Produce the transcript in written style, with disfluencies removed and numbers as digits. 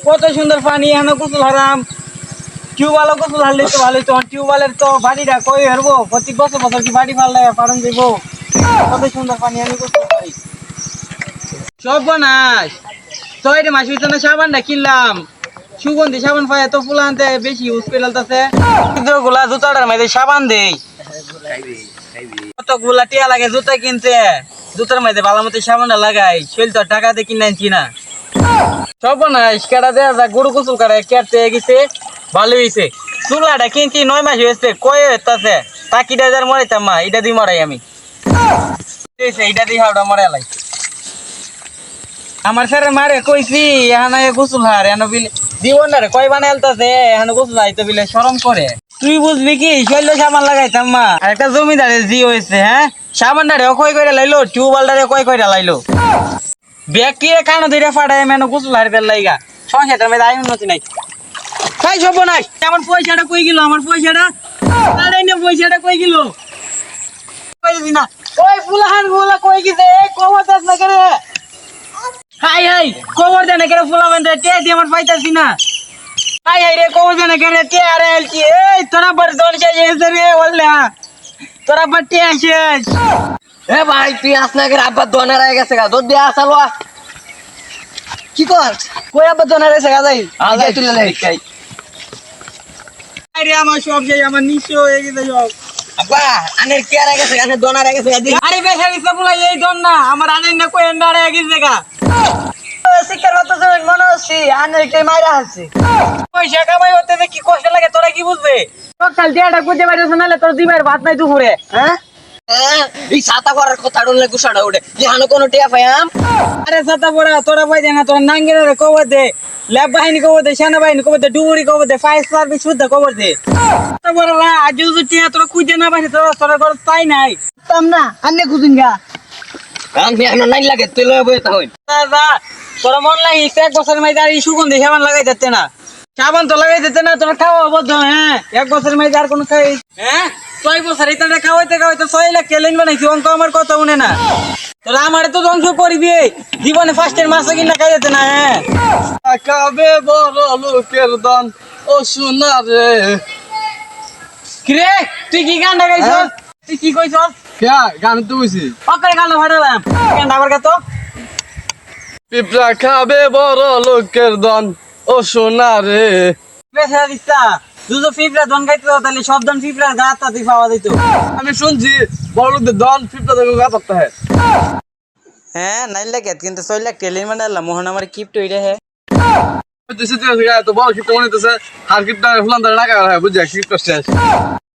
কত সুন্দর পানি এখানে গোসল হারাম টিউবওয়েল গোসল হারলে তো ভালোই তো টিউবওয়েলের তো বাড়িটা কই হারবো প্রত্যেক বছর বছর কি বাড়ি ফাল পারন দিব কত সুন্দর পানি আমি গোসল করি সব বানাস তো এই মাস ভিতরে সাবানটা কিনলাম সুগন্ধি সাবান পায় তো ফুল আনতে বেশি ইউজ করে লালতাছে গুলা জুতাটার মধ্যে সাবান দেই কতগুলা টিয়া লাগে জুতা কিনতে জুতার মধ্যে ভালো মতো সাবানটা লাগাই শৈল তো টাকা দিয়ে কিনে আনছি না সব না কেটা দেয়া যা গরু গোসল করে কেটে গেছে ভালো হয়েছে চুলাটা কিনছি 9 মাস হয়েছে কয়ে হইতাছে টাকিটা যার মরাইতাম মা এটা দিয়ে মরাই আমি এটা দিয়ে হাওড়া মরে লাই আমার স্যার মারে কইছি এখানে গোসল হার এখানে বিলে জীবন রে কয় বানাইলতাছে এখানে গোসল হাইতে বিলে শরম করে তুই বুঝবি কি শৈল সাবান লাগাইতাম মা আর একটা জমিদারের জি হয়েছে হ্যাঁ সাবানটারে কয় করে লাইলো টিউবওয়েলটারে কয় করে লাইলো ব্যক্তিরে কানো ধরে ফাটায় মেনো গোসল হারবেল লাইগা সংসারটার মধ্যে আয় উন্নতি নাই তাই সব নাই আমার পয়সাটা কই গেল আমার পয়সাটা তারাই না পয়সাটা কই গেল কইছি না ওই ফুলাহান গুলা কই গেছে কবর দাস না করে হাই হাই কবর দেন করে ফুলাহান দে তে দি আমার পাইতাছি না হাই হাই রে কবর দেন করে তে আরে আলছি এই তোরা বড় দন শেষ হইছে রে বললা তোরা বাটি আসিস এ ভাই তুই আসনা করে আব্বা দোনা রয়ে গেছে গা দুধ দিয়া চালো কি কর কই আব্বা দোনা রয়েছে গা যাই আগে তুলে লে আরে আমার সব যাই আমার নিশ্চয় হয়ে গেছে সব আব্বা আনের কি আর গেছে আনের দোনা রয়ে গেছে গা আরে বেশা দিছে বলা এই দন না আমার আনেন না কই এন্ডা রয়ে গেছে গা শিকার হতে মনে হচ্ছে আনের কে মাইরা আছে পয়সা কামাই হতে কি কষ্ট লাগে তোরা কি বুঝবে সকাল দেড়টা করতে পারিস নাহলে তোর দিবার ভাত নাই দুপুরে হ্যাঁ এই ছাতা করার কথা ডলে গুছাড়া উঠে ইহানো কোনো টিয়া পাইয়াম আরে ছাতা পড়া তোরা পাই না তোরা নাঙ্গের কবর দে ল্যাব বাহিনী কবর দে সেনা বাহিনী কবর দে ডুবুরি কবর দে ফায়ার সার্ভিস শুদ্ধ কবর দে বড় আজ যদি টিয়া তোরা খুঁজে না পাইনি তোরা তোরা ঘর তাই নাই তাম না আন্নে খুঁজুন গা কারণ এখন নাই লাগে তুই লয়ে বইতে হই দাদা তোরা মন লাগি 1 বছরের মধ্যে আর এই সুগন্ধি সাবান লাগাই দিতে না সাবান তো লাগাই দিতে না তোরা খাওয়া বদ্ধ হ্যাঁ 1 বছরের মধ্যে আর কোনো খাই হ্যাঁ 6 বছর এটা খাওয়াইতে খাওয়াইতে 6 লাখ কেলেন বানাইছি অঙ্ক আমার কথা শুনে না তোরা আমারে তো ধ্বংস করবি জীবনে ফার্স্টের মাছ কিনা খাই যেতে না হ্যাঁ কাবে বড় লোকের দন ও সোনা রে কিরে তুই কি গান গাইছস তুই কি কইছস কে গান তো কইছি পকের গান ফাটালাম গান আবার কত পিপড়া খাবে বড় লোকের দন ও সোনা রে বেশা দিস্তা দুটো ফিফরা দন গাইতে দাও তাহলে সব দন ফিফরা গাতা তুই পাওয়া দিত আমি শুনছি বড় লোকদের দন পিপড়া দেখো গা করতে হয় হ্যাঁ নাই লাগে কিন্তু 6 লাখ টেলিন মানে মোহন আমার কিপটো ইরে হে তুই সিটি আছে তো বড় কিপটা মনে হইতেছে হার কিপটা ফুলান ধরে না বুঝছি কিপটা শেষ